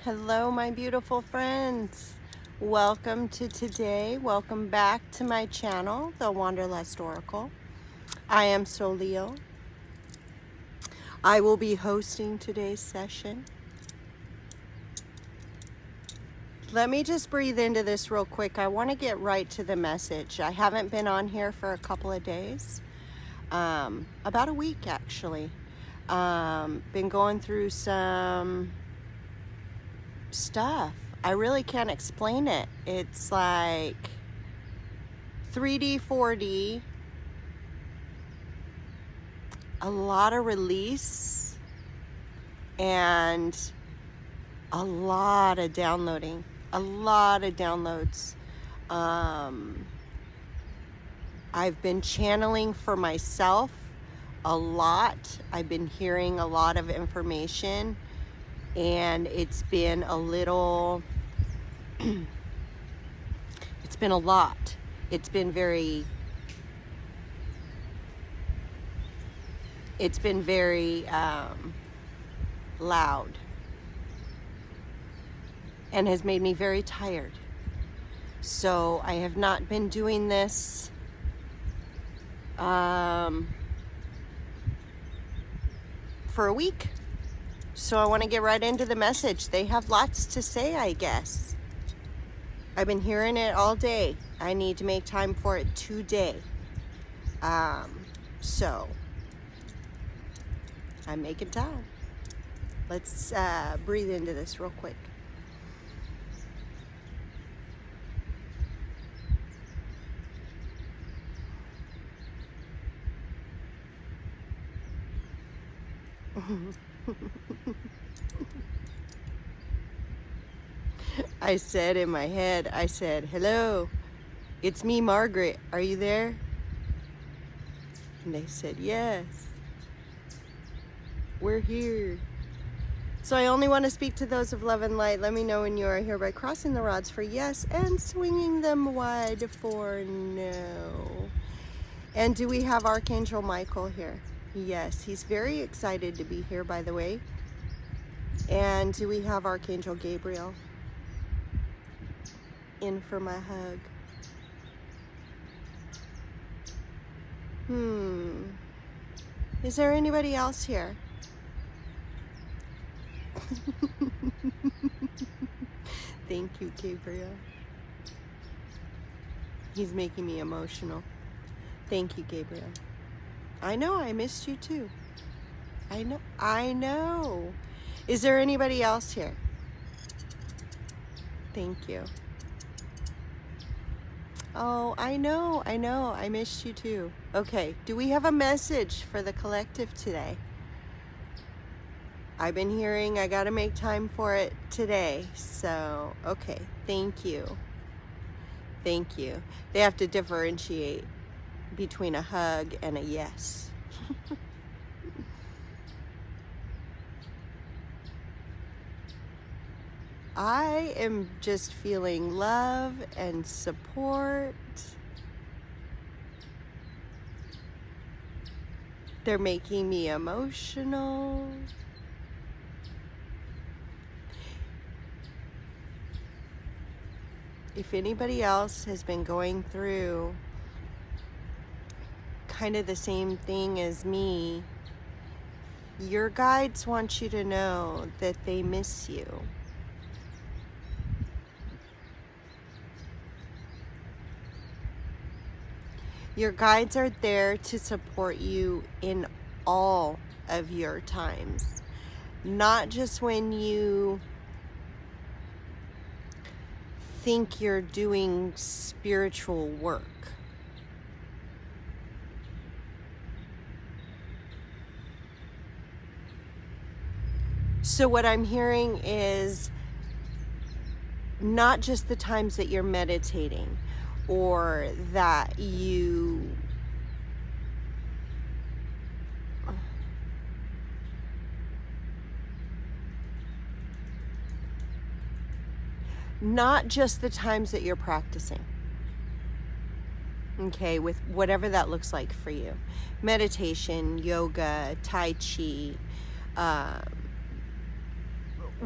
Hello, my beautiful friends. Welcome to today. Welcome back to my channel, The Wanderlust Oracle. I am Solio. I will be hosting today's session. Let me just breathe into this real quick. I want to get right to the message. I haven't been on here for a couple of days, about a week actually. Been going through some stuff. I really can't explain it. It's like 3D, 4D, a lot of release, and a lot of downloading, a lot of downloads. I've been channeling for myself a lot. I've been hearing a lot of information, and it's been a little, it's been a lot. It's been very loud and has made me very tired. So I have not been doing this for a week. So I want to get right into the message. They have lots to say, I guess. I've been hearing it all day. I need to make time for it today. So I'm making time. Let's breathe into this real quick. I said in my head, I said, hello, it's me, Margaret. Are you there? And they said, yes, we're here. So I only want to speak to those of love and light. Let me know when you are here by crossing the rods for yes and swinging them wide for no. And do we have Archangel Michael here? Yes, he's very excited to be here, by the way. And do we have Archangel Gabriel in for my hug? Is there anybody else here? Thank you, Gabriel. He's making me emotional. Thank you, Gabriel. I know, I missed you too. I know. Is there anybody else here? Thank you. Oh, I know, I missed you too. Okay, do we have a message for the collective today? I've been hearing I gotta make time for it today, so okay, thank you. Thank you. They have to differentiate between a hug and a yes. I am just feeling love and support. They're making me emotional. If anybody else has been going through kind of the same thing as me, your guides want you to know that they miss you. Your guides are there to support you in all of your times, not just when you think you're doing spiritual work. So what I'm hearing is not just the times that you're meditating or that you not just the times that you're practicing. Okay, with whatever that looks like for you. Meditation, yoga, Tai Chi,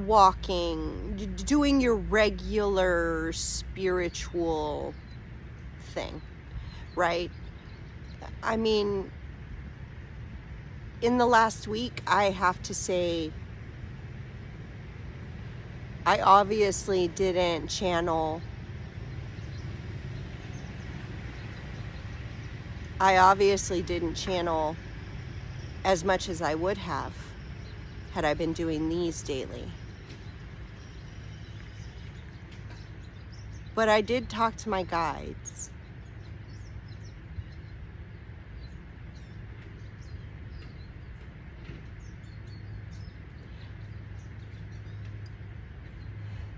walking, doing your regular spiritual thing, right? I mean, in the last week, I have to say, I obviously didn't channel as much as I would have had I been doing these daily. But I did talk to my guides.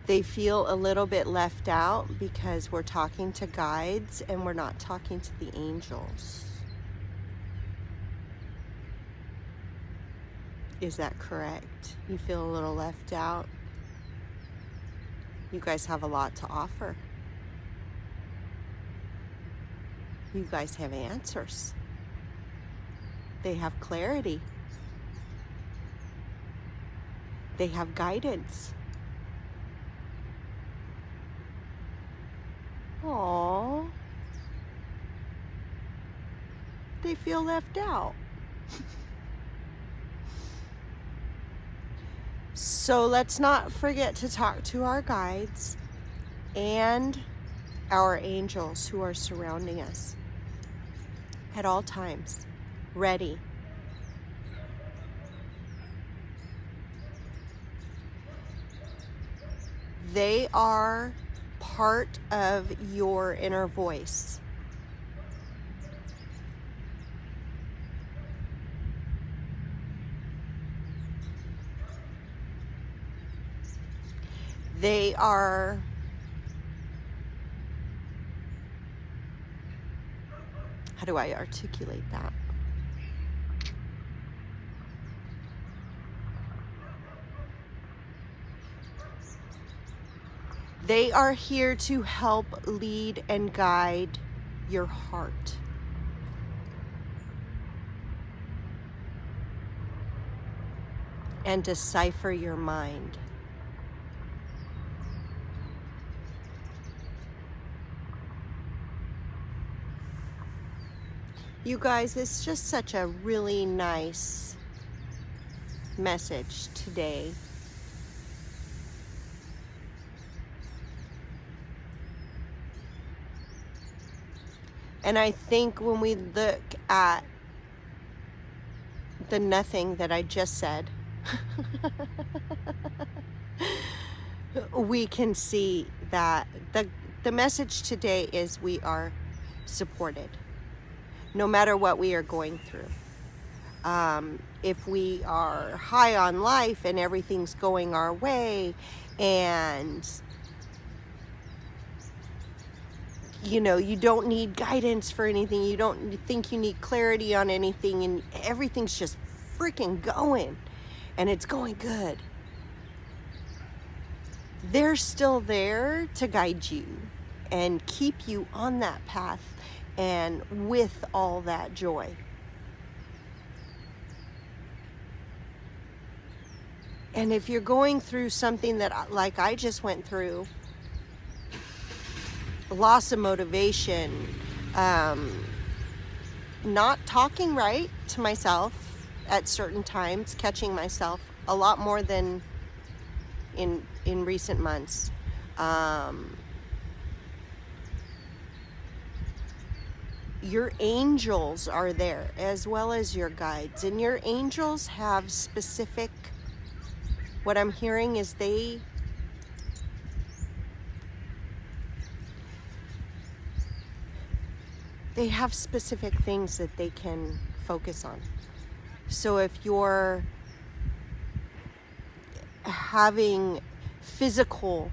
They feel a little bit left out because we're talking to guides and we're not talking to the angels. Is that correct? You feel a little left out? You guys have a lot to offer. You guys have answers. They have clarity. They have guidance. Aww. They feel left out. So let's not forget to talk to our guides and our angels who are surrounding us at all times, ready. They are part of your inner voice. They are how do I articulate that? They are here to help lead and guide your heart. And decipher your mind. You guys, it's just such a really nice message today. And I think when we look at the nothing that I just said, we can see that the message today is we are supported. No matter what we are going through. If we are high on life and everything's going our way and you don't need guidance for anything, you don't think you need clarity on anything, and everything's just freaking going and it's going good, they're still there to guide you and keep you on that path and with all that joy. And if you're going through something that, like I just went through, loss of motivation, not talking right to myself at certain times, catching myself a lot more than in recent months. Your angels are there as well as your guides, and your angels have specific, what I'm hearing is they have specific things that they can focus on. So if you're having physical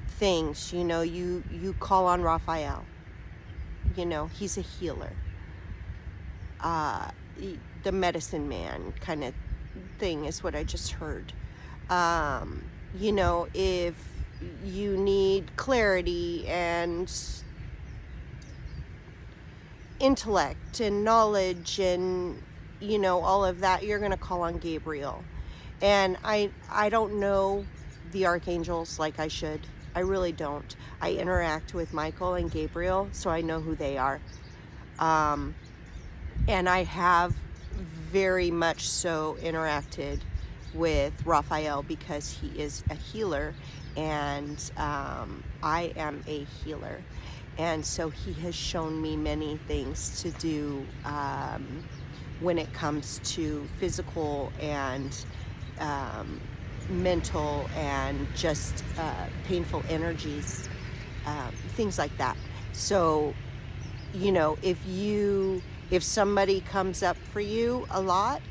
things, you call on Raphael. He's a healer. The medicine man kind of thing is what I just heard. If you need clarity and intellect and knowledge and all of that, you're going to call on Gabriel. And I don't know the archangels like I should. I really don't. I interact with Michael and Gabriel, so I know who they are. And I have very much so interacted with Raphael because he is a healer, and I am a healer. And so he has shown me many things to do when it comes to physical and mental and just painful energies, things like that. So, you know, if somebody comes up for you a lot,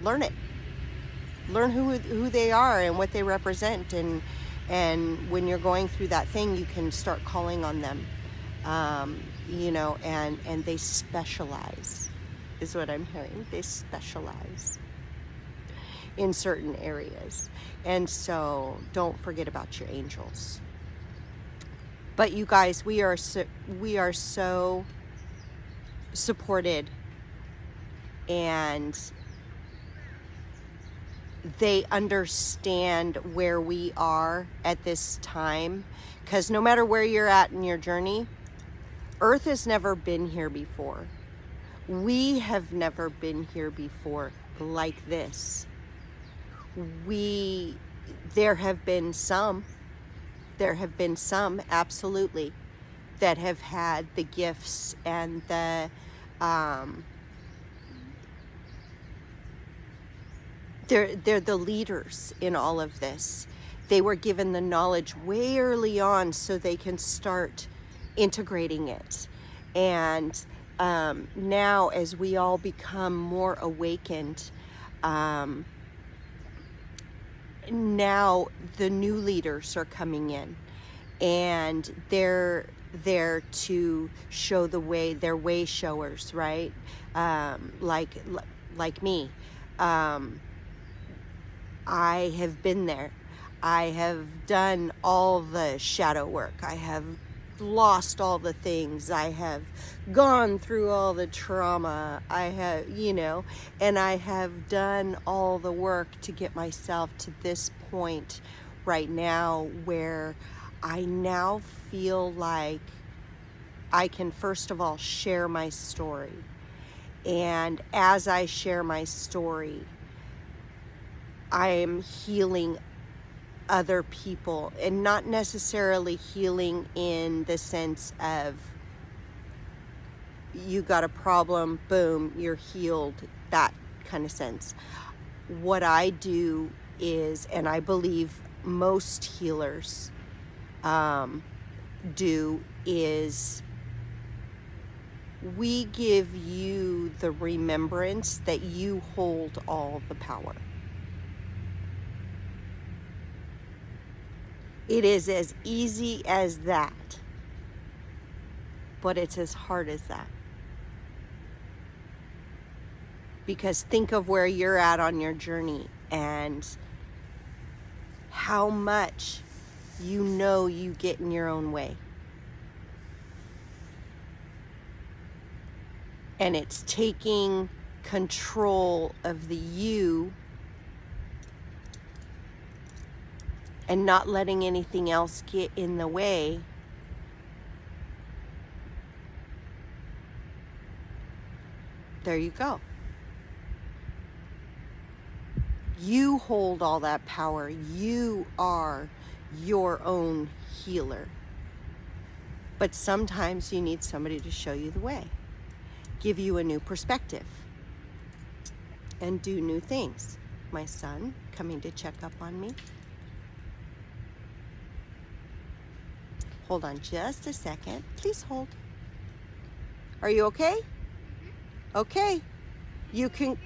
learn it. Learn who they are and what they represent, and when you're going through that thing, you can start calling on them. You know, and they specialize, is what I'm hearing. They specialize in certain areas. And so don't forget about your angels. But you guys, we are so supported, and they understand where we are at this time, because no matter where you're at in your journey, Earth has never been here before. We have never been here before like this. There have been some, absolutely, that have had the gifts and they're the leaders in all of this. They were given the knowledge way early on so they can start integrating it. And now, as we all become more awakened, now the new leaders are coming in, and they're there to show the way. They're way showers, right? Like me. I have been there. I have done all the shadow work. I have lost all the things. I have gone through all the trauma. I have, you know, and I have done all the work to get myself to this point right now where I now feel like I can, first of all, share my story. And as I share my story, I am healing other people, and not necessarily healing in the sense of you got a problem, boom, you're healed, that kind of sense. What I do is, and I believe most healers do, is we give you the remembrance that you hold all the power. It is as easy as that, but it's as hard as that. Because think of where you're at on your journey and how much you know you get in your own way. And it's taking control of the you and not letting anything else get in the way. There you go. You hold all that power. You are your own healer. But sometimes you need somebody to show you the way, give you a new perspective, and do new things. My son coming to check up on me. Hold on just a second. Please hold. Are you okay? Okay. You can...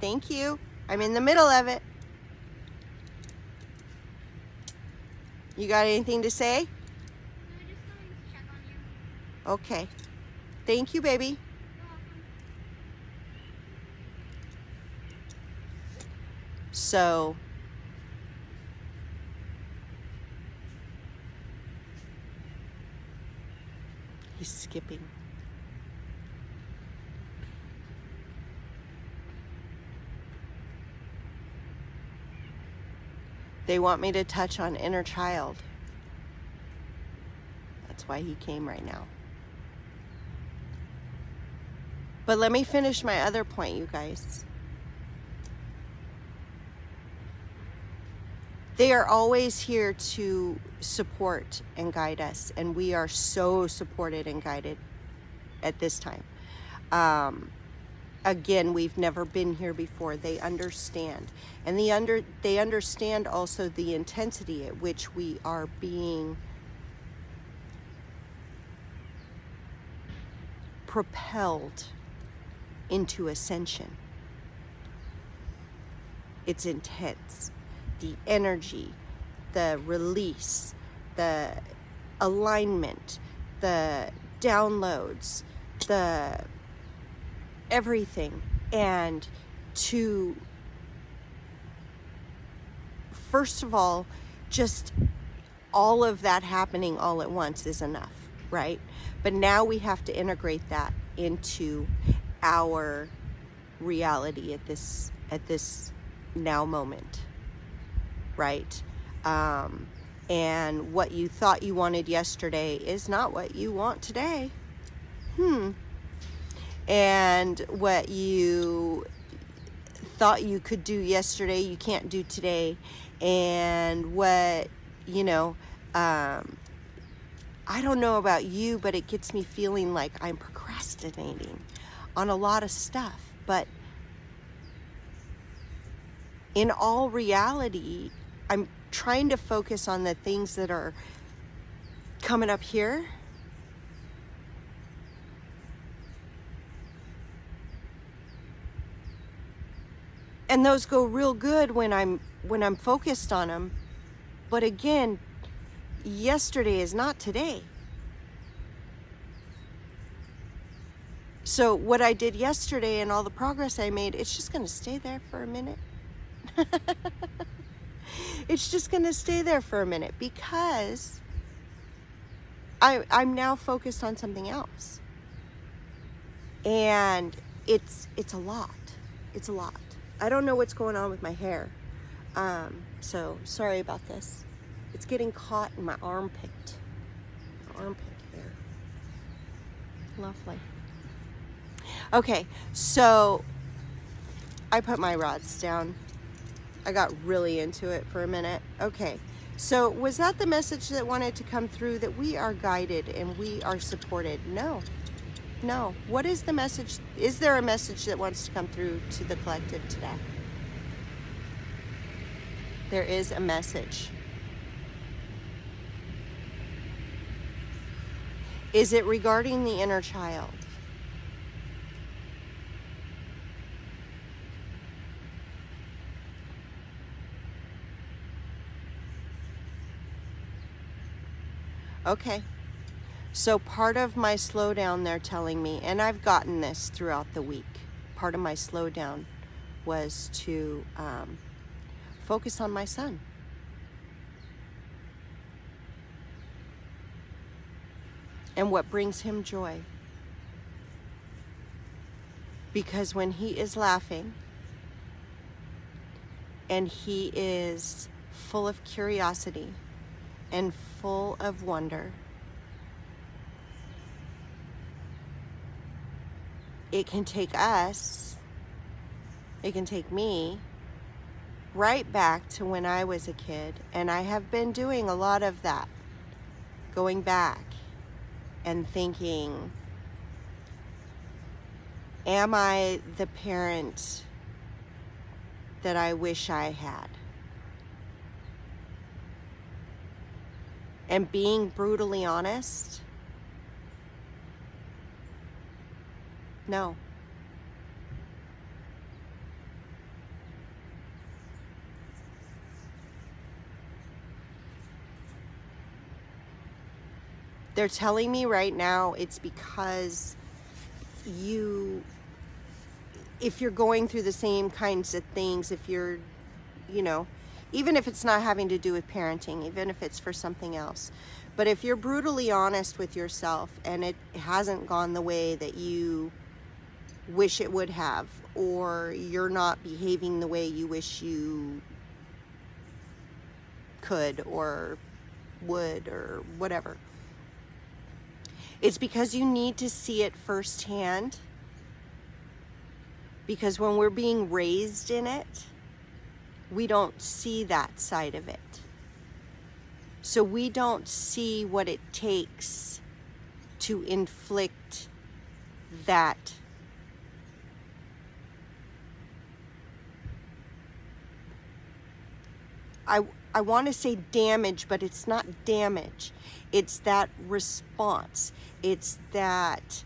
Thank you. I'm in the middle of it. You got anything to say? No, just going to check on you. Okay. Thank you, baby. You're welcome. So... he's skipping. They want me to touch on inner child. That's why he came right now. But let me finish my other point, you guys. They are always here to support and guide us, and we are so supported and guided at this time. Again, we've never been here before. They understand, and they understand also the intensity at which we are being propelled into ascension. It's intense. The energy, the release, the alignment, the downloads, the everything. And to, first of all, just all of that happening all at once is enough, right? But now we have to integrate that into our reality at this now moment, right? And what you thought you wanted yesterday is not what you want today. And what you thought you could do yesterday, you can't do today. And what, I don't know about you, but it gets me feeling like I'm procrastinating on a lot of stuff. But in all reality, I'm trying to focus on the things that are coming up here. And those go real good when I'm focused on them. But again, yesterday is not today. So what I did yesterday and all the progress I made, it's just going to stay there for a minute. It's just going to stay there for a minute because I'm now focused on something else. And it's a lot. It's a lot. I don't know what's going on with my hair. So sorry about this. It's getting caught in my armpit. Armpit hair. Lovely. Okay, so I put my rods down. I got really into it for a minute. Okay, so was that the message that wanted to come through, that we are guided and we are supported? No. What is the message? Is there a message that wants to come through to the collective today? There is a message. Is it regarding the inner child? Okay, so part of my slowdown, they're telling me, and I've gotten this throughout the week, part of my slowdown was to focus on my son. And what brings him joy. Because when he is laughing and he is full of curiosity and full of wonder, it can take us, it can take me right back to when I was a kid. And I have been doing a lot of that, going back and thinking, am I the parent that I wish I had? And being brutally honest, no. They're telling me right now it's because if you're going through the same kinds of things, if you're, even if it's not having to do with parenting, even if it's for something else, but if you're brutally honest with yourself and it hasn't gone the way that you wish it would have, or you're not behaving the way you wish you could or would or whatever. It's because you need to see it firsthand. Because when we're being raised in it, we don't see that side of it. So we don't see what it takes to inflict that I want to say damage, but it's not damage. It's that response. It's that,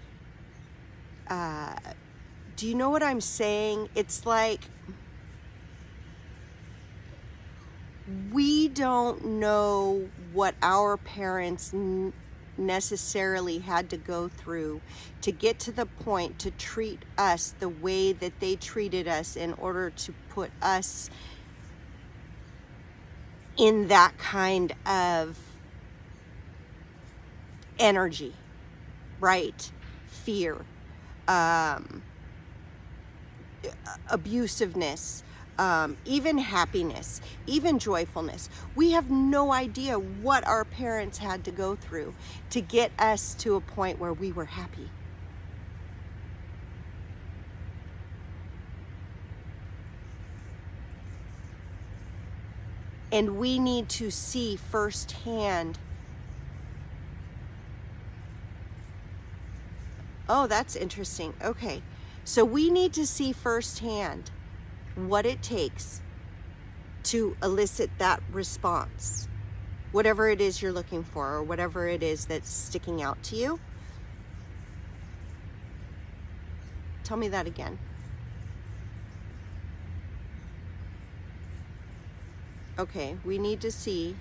do you know what I'm saying? It's like, we don't know what our parents necessarily had to go through to get to the point to treat us the way that they treated us in order to put us in that kind of energy, right? Fear, abusiveness, even happiness, even joyfulness. We have no idea what our parents had to go through to get us to a point where we were happy. And we need to see firsthand. Oh, that's interesting. Okay. So we need to see firsthand what it takes to elicit that response, whatever it is you're looking for, or whatever it is that's sticking out to you. Tell me that again. Okay, we need to see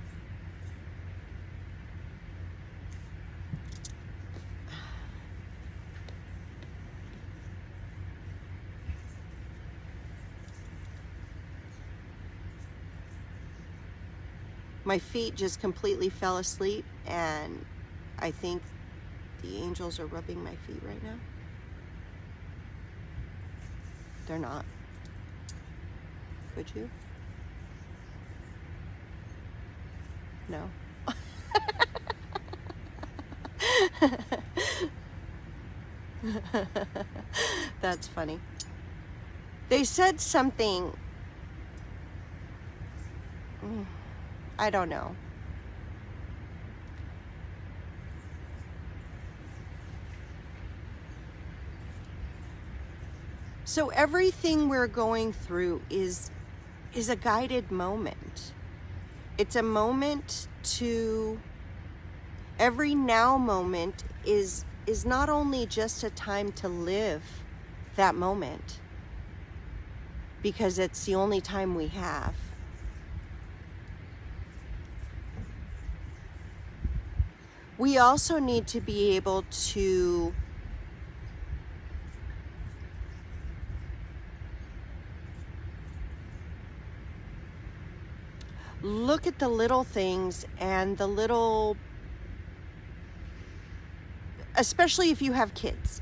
my feet just completely fell asleep, and I think the angels are rubbing my feet right now. They're not. Could you? No. That's funny. They said something, I don't know. So everything we're going through is a guided moment. It's a moment to, every now moment is not only just a time to live that moment, because it's the only time we have. We also need to be able to look at the little things and the little, especially if you have kids,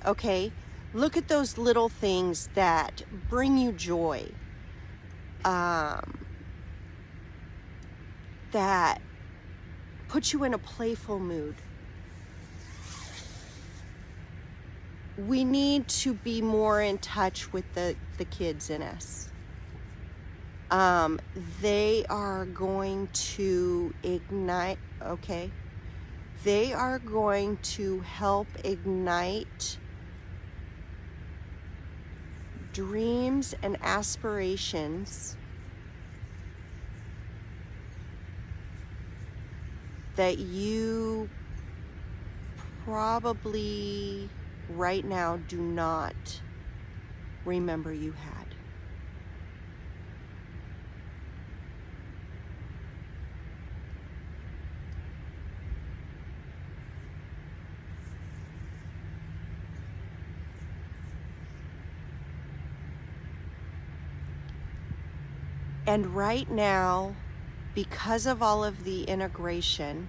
okay? Look at those little things that bring you joy, that put you in a playful mood. We need to be more in touch with the kids in us. They are going to ignite, okay? They are going to help ignite dreams and aspirations that you probably right now do not remember you had. And right now, because of all of the integration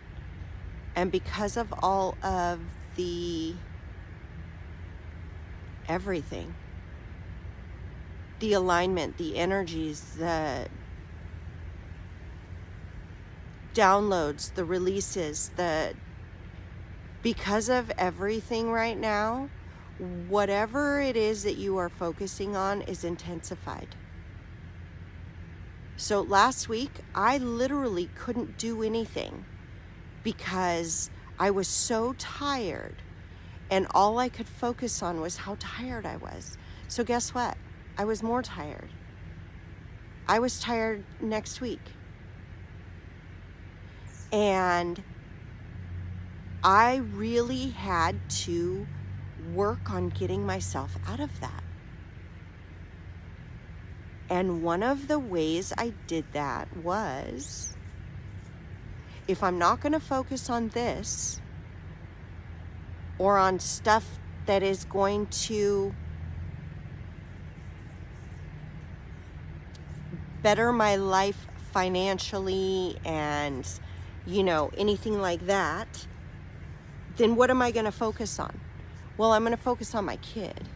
and because of all of the everything, the alignment, the energies, downloads, the releases, because of everything right now, whatever it is that you are focusing on is intensified. So last week, I literally couldn't do anything because I was so tired, and all I could focus on was how tired I was. So guess what? I was more tired. I was tired next week. And I really had to work on getting myself out of that. And one of the ways I did that was, if I'm not going to focus on this or on stuff that is going to better my life financially and, anything like that, then what am I going to focus on? Well, I'm going to focus on my kid.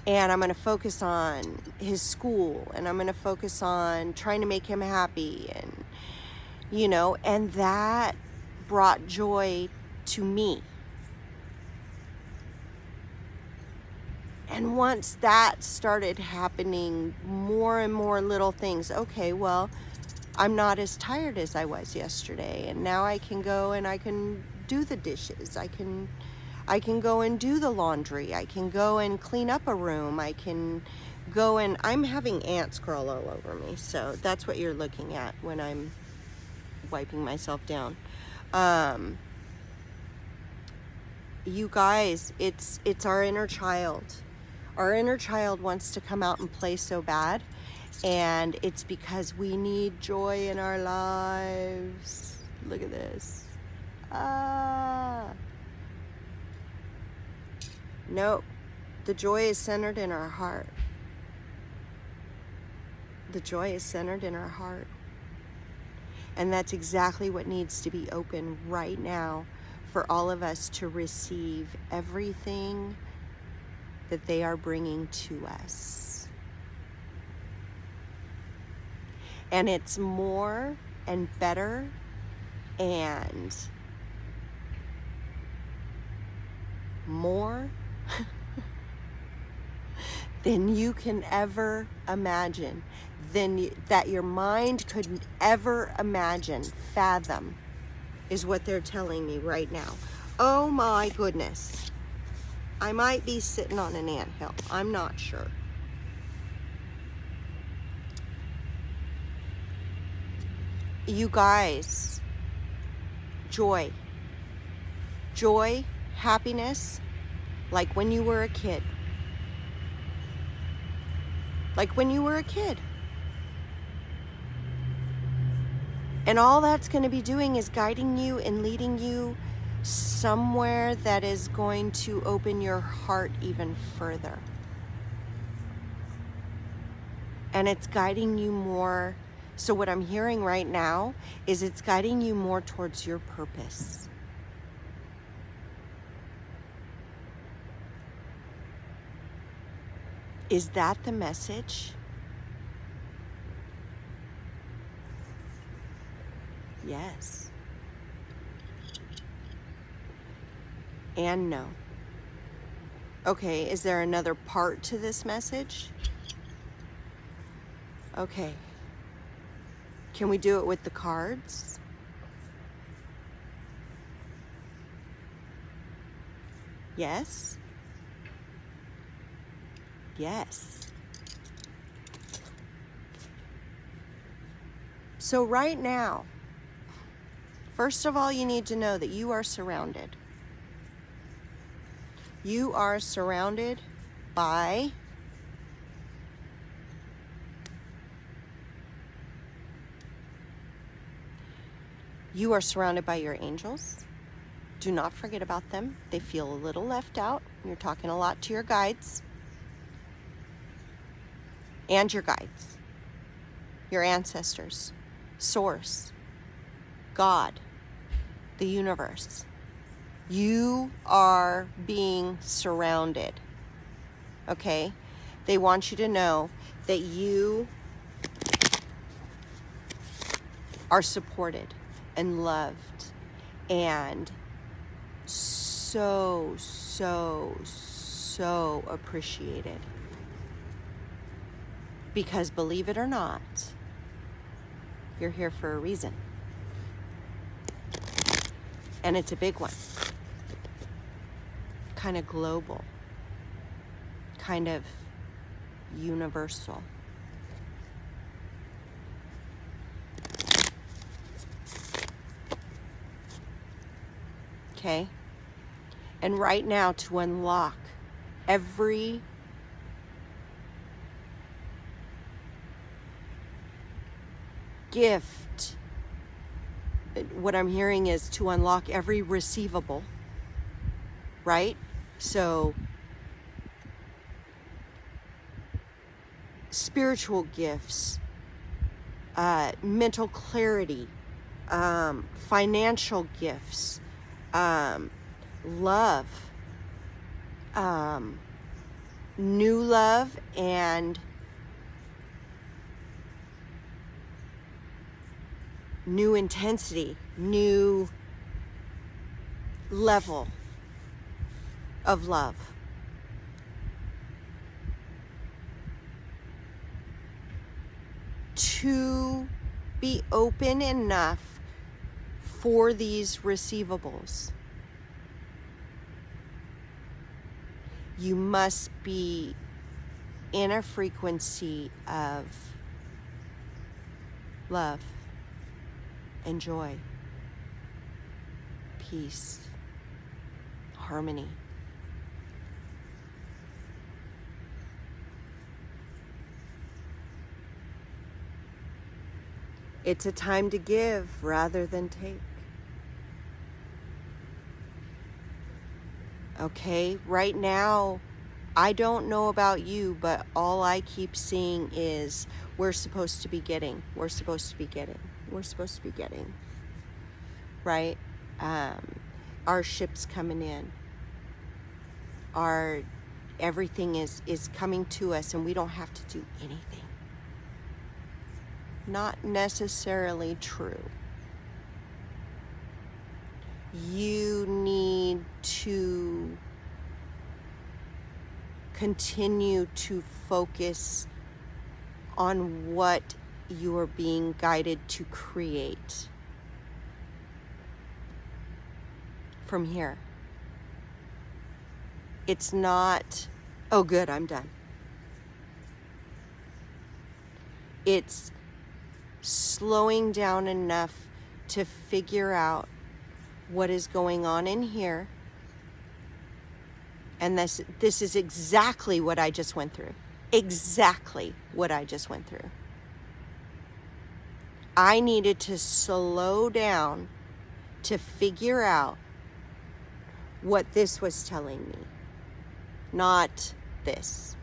And I'm going to focus on his school, and I'm going to focus on trying to make him happy, and and that brought joy to me. And once that started happening, more and more little things, okay, well, I'm not as tired as I was yesterday, and now I can go and I can do the dishes. I can go and do the laundry. I can go and clean up a room. I can go and I'm having ants crawl all over me. So that's what you're looking at when I'm wiping myself down. You guys, it's our inner child. Our inner child wants to come out and play so bad, and it's because we need joy in our lives. Look at this. Nope. The joy is centered in our heart. The joy is centered in our heart. And that's exactly what needs to be open right now for all of us to receive everything that they are bringing to us. And it's more and better and more than you can ever imagine, that your mind could ever imagine, fathom, is what they're telling me right now. Oh my goodness. I might be sitting on an anthill. I'm not sure. You guys, joy, happiness, like when you were a kid. Like when you were a kid. And all that's going to be doing is guiding you and leading you somewhere that is going to open your heart even further. And it's guiding you more. So what I'm hearing right now is it's guiding you more towards your purpose. Is that the message? Yes. And no. Okay, is there another part to this message? Okay. Can we do it with the cards? Yes? Yes. So right now, first of all, you need to know that you are surrounded. You are surrounded by your angels. Do not forget about them. They feel a little left out. You're talking a lot to your guides. And your guides. Your ancestors. Source. God. The universe. You are being surrounded. Okay? They want you to know that you are supported and loved and so, so, so appreciated. Because believe it or not, you're here for a reason. And it's a big one. Kind of global. Kind of universal. Okay? And right now, to unlock every gift, what I'm hearing is to unlock every receivable, right? So, spiritual gifts, mental clarity, financial gifts, love, new love, and new intensity, new level of love. To be open enough for these receivables, you must be in a frequency of love and joy, peace, harmony. It's a time to give rather than take. Okay, right now, I don't know about you, but all I keep seeing is we're supposed to be getting, we're supposed to be getting, we're supposed to be getting, right? Our ship's coming in. Everything is coming to us and we don't have to do anything. Not necessarily true. You need to continue to focus on what you are being guided to create from here. It's not, oh good, I'm done. It's slowing down enough to figure out what is going on in here. And this is exactly what I just went through. Exactly what I just went through. I needed to slow down to figure out what this was telling me. Not this.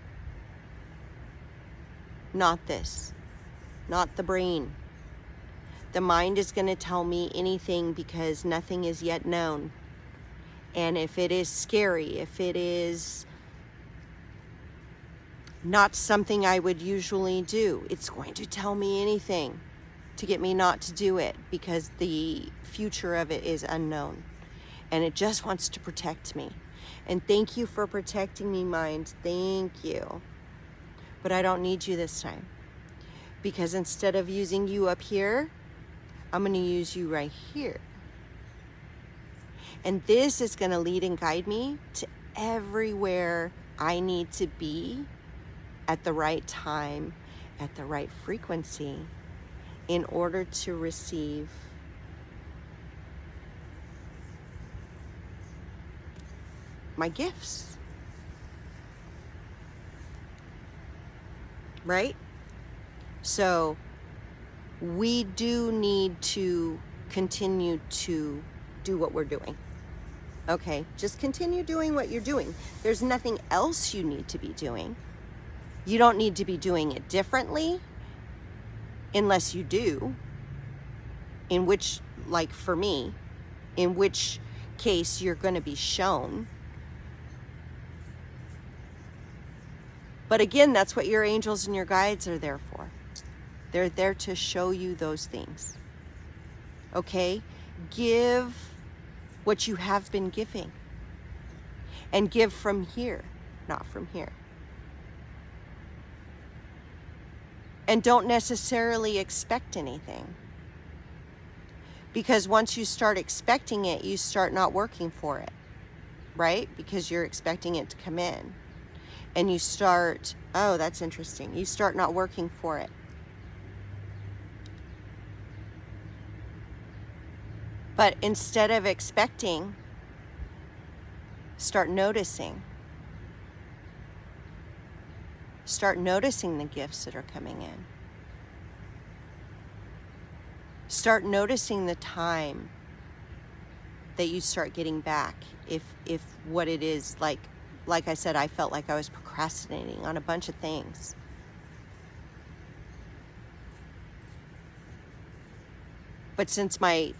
Not this. Not the brain. The mind is going to tell me anything because nothing is yet known. And if it is scary, if it is not something I would usually do, it's going to tell me anything to get me not to do it because the future of it is unknown. And it just wants to protect me. And thank you for protecting me, mind. Thank you. But I don't need you this time. Because instead of using you up here, I'm going to use you right here. And this is going to lead and guide me to everywhere I need to be at the right time, at the right frequency, in order to receive my gifts. Right? So we do need to continue to do what we're doing. Okay, just continue doing what you're doing. There's nothing else you need to be doing. You don't need to be doing it differently unless you do. In which, like for me, in which case you're going to be shown. But again, that's what your angels and your guides are there for. They're there to show you those things. Okay? Give what you have been giving. And give from here, not from here. And don't necessarily expect anything. Because once you start expecting it, you start not working for it, right? Because you're expecting it to come in. And you start, oh, that's interesting. You start not working for it. But instead of expecting, start noticing. Start noticing the gifts that are coming in. Start noticing the time that you start getting back. If what it is, like I said, I felt like I was procrastinating on a bunch of things. But since my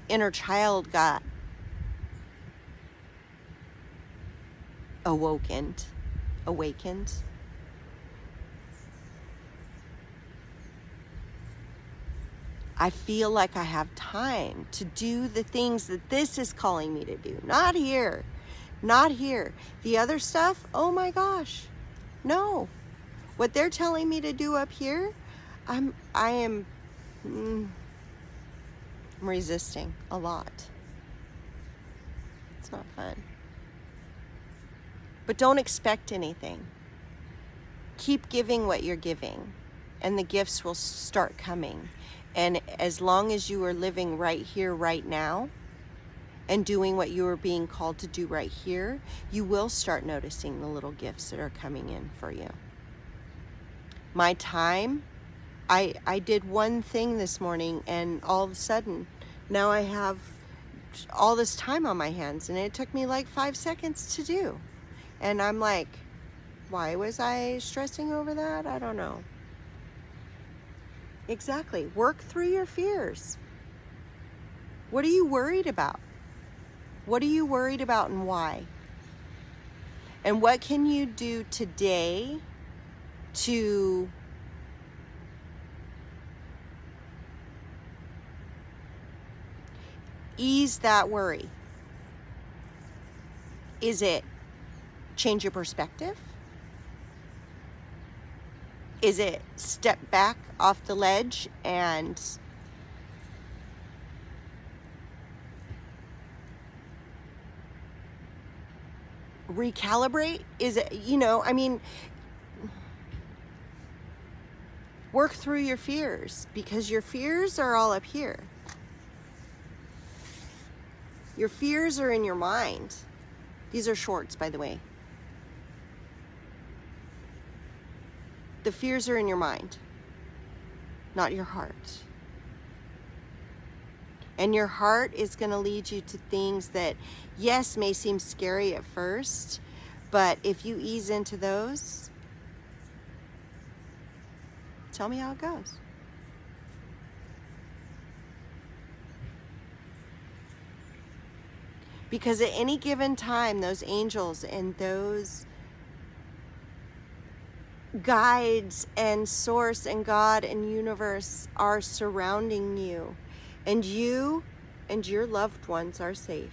inner child got awakened, I feel like I have time to do the things that this is calling me to do. Not here. Not here. The other stuff, oh my gosh. No. What they're telling me to do up here, I'm resisting a lot. It's not fun. But don't expect anything. Keep giving what you're giving, and the gifts will start coming. And as long as you are living right here, right now, and doing what you are being called to do right here, you will start noticing the little gifts that are coming in for you. My time, I did one thing this morning, and all of a sudden, now I have all this time on my hands, and it took me like 5 seconds to do. And I'm like, why was I stressing over that? I don't know. Exactly. Work through your fears. What are you worried about? What are you worried about and why? And what can you do today to ease that worry? Is it change your perspective? Is it step back off the ledge and recalibrate? Is it, work through your fears, because your fears are all up here. Your fears are in your mind. These are shorts, by the way. The fears are in your mind, not your heart. And your heart is going to lead you to things that, yes, may seem scary at first, but if you ease into those, tell me how it goes. Because at any given time, those angels and those guides and source and God and universe are surrounding you, and you and your loved ones are safe.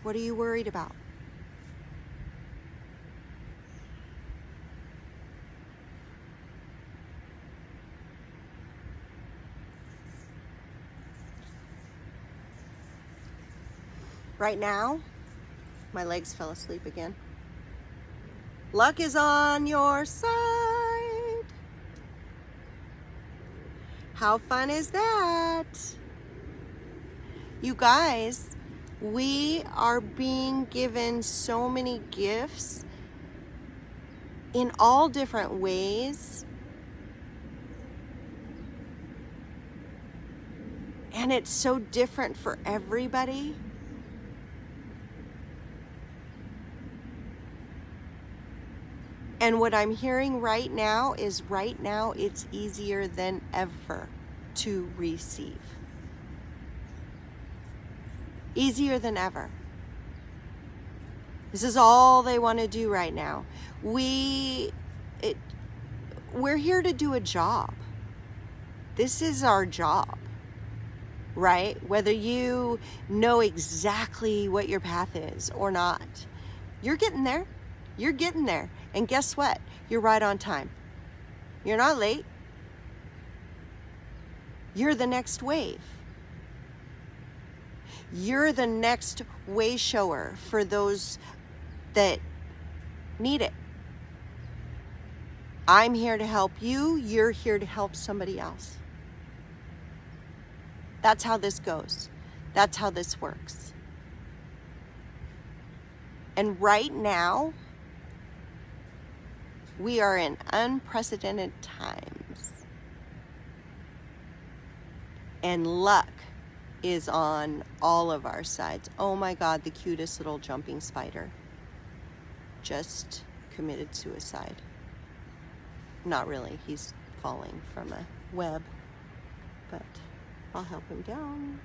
What are you worried about? Right now, my legs fell asleep again. Luck is on your side. How fun is that? You guys, we are being given so many gifts in all different ways. And it's so different for everybody. And what I'm hearing right now is it's easier than ever to receive. Easier than ever. This is all they want to do right now. we're here to do a job. This is our job, right? Whether you know exactly what your path is or not, you're getting there. You're getting there. And guess what? You're right on time. You're not late. You're the next wave. You're the next way shower for those that need it. I'm here to help you. You're here to help somebody else. That's how this goes. That's how this works. And right now, we are in unprecedented times. And luck is on all of our sides. Oh my God, the cutest little jumping spider just committed suicide. Not really, he's falling from a web, but I'll help him down.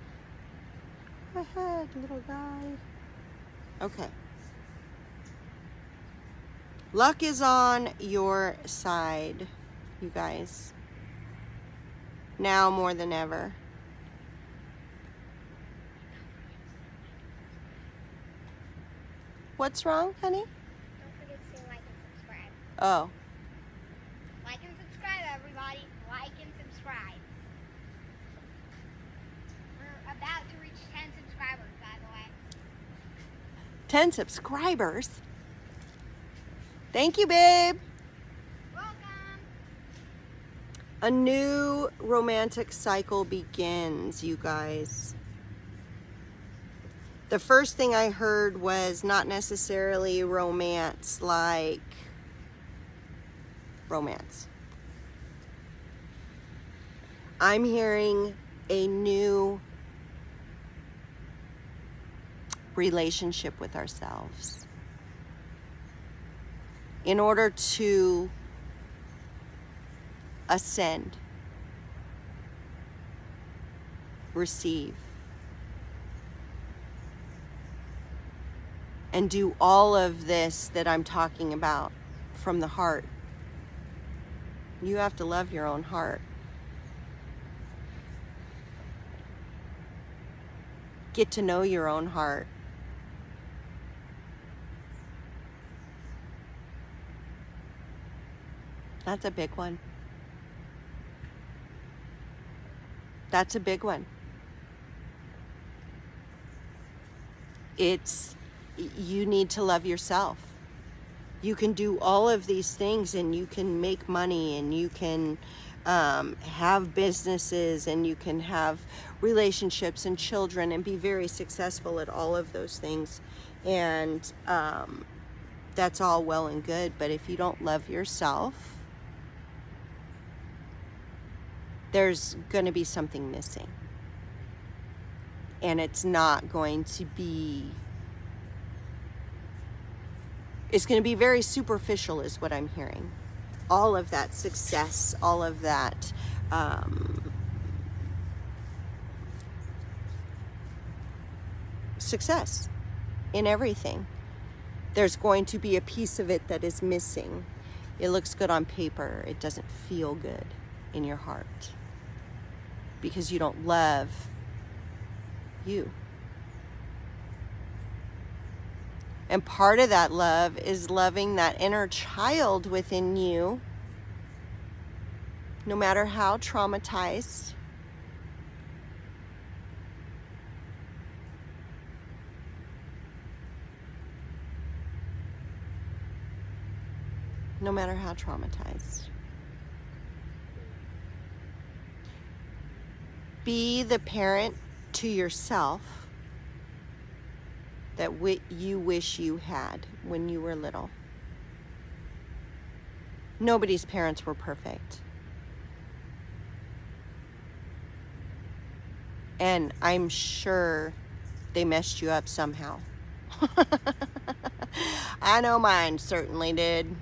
Go ahead, little guy. Okay. Luck is on your side, you guys. Now more than ever. What's wrong, honey? Don't forget to say like and subscribe. Oh. Like and subscribe, everybody. Like and subscribe. We're about to reach 10 subscribers, by the way. 10 subscribers? Thank you, babe. Welcome. A new romantic cycle begins, you guys. The first thing I heard was not necessarily romance like romance. I'm hearing a new relationship with ourselves. In order to ascend, receive, and do all of this that I'm talking about from the heart, you have to love your own heart. Get to know your own heart. That's a big one. That's a big one. You need to love yourself. You can do all of these things and you can make money and you can have businesses and you can have relationships and children and be very successful at all of those things. And that's all well and good. But if you don't love yourself, there's going to be something missing. And it's not going to be, it's going to be very superficial is what I'm hearing. All of that success, all of that success in everything. There's going to be a piece of it that is missing. It looks good on paper. It doesn't feel good in your heart because you don't love you. And part of that love is loving that inner child within you, no matter how traumatized. No matter how traumatized. Be the parent to yourself that you wish you had when you were little. Nobody's parents were perfect. And I'm sure they messed you up somehow. I know mine certainly did.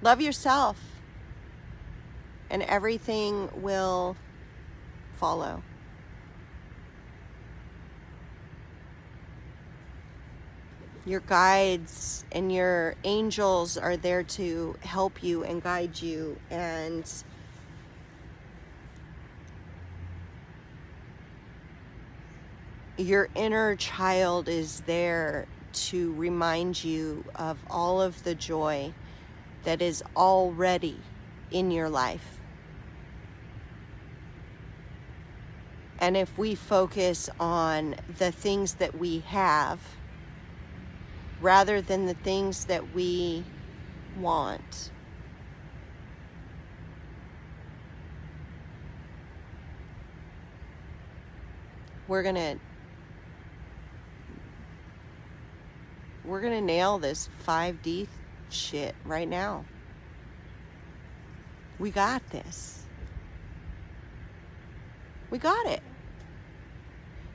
Love yourself, and everything will follow. Your guides and your angels are there to help you and guide you, and your inner child is there to remind you of all of the joy that is already in your life. And if we focus on the things that we have rather than the things that we want, we're gonna nail this 5D shit right now. We got this. We got it.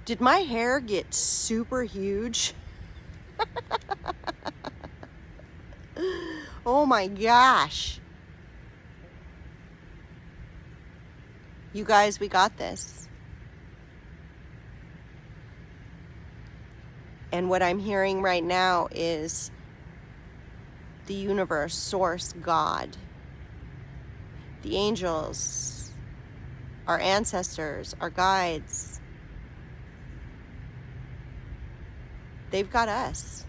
Did my hair get super huge? Oh my gosh. You guys, we got this. And what I'm hearing right now is the universe, source, God, the angels, our ancestors, our guides. They've got us.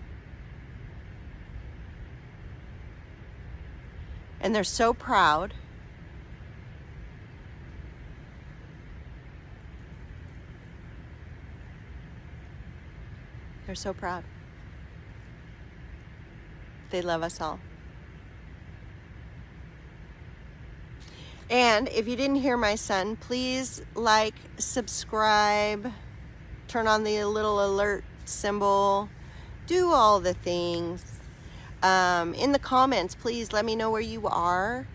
And they're so proud. They're so proud. They love us all. And if you didn't hear my son, please like, subscribe, turn on the little alert symbol, do all the things. In the comments, please let me know where you are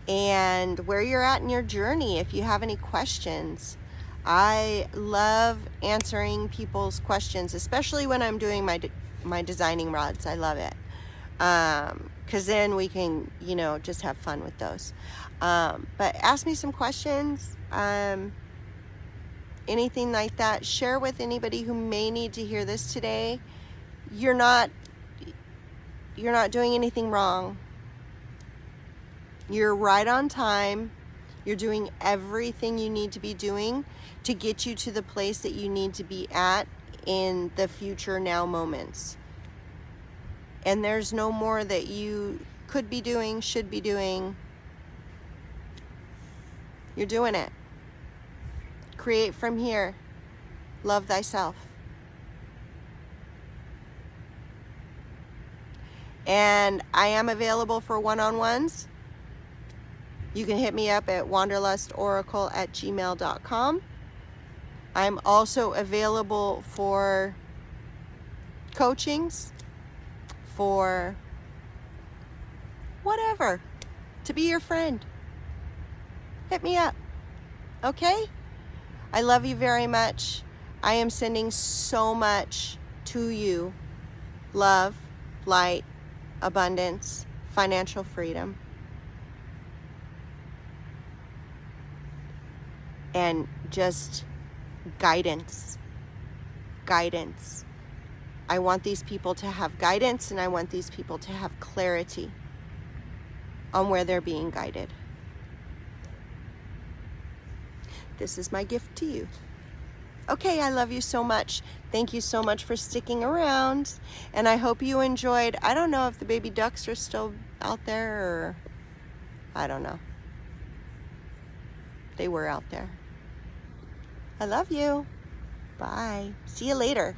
and where you're at in your journey if you have any questions. I love answering people's questions, especially when I'm doing my designing rods. I love it. Because then we can, just have fun with those. But ask me some questions. Anything like that. Share with anybody who may need to hear this today. You're not doing anything wrong. You're right on time. You're doing everything you need to be doing to get you to the place that you need to be at in the future now moments. And there's no more that you could be doing, should be doing. You're doing it. Create from here. Love thyself. And I am available for one-on-ones. You can hit me up at wanderlustoracle@gmail.com. I'm also available for coachings, for whatever, to be your friend. Hit me up, okay? I love you very much. I am sending so much to you. Love, light, abundance, financial freedom, and just guidance. Guidance. I want these people to have guidance, and I want these people to have clarity on where they're being guided. This is my gift to you. Okay, I love you so much. Thank you so much for sticking around. And I hope you enjoyed. I don't know if the baby ducks are still out there, or I don't know. They were out there. I love you. Bye. See you later.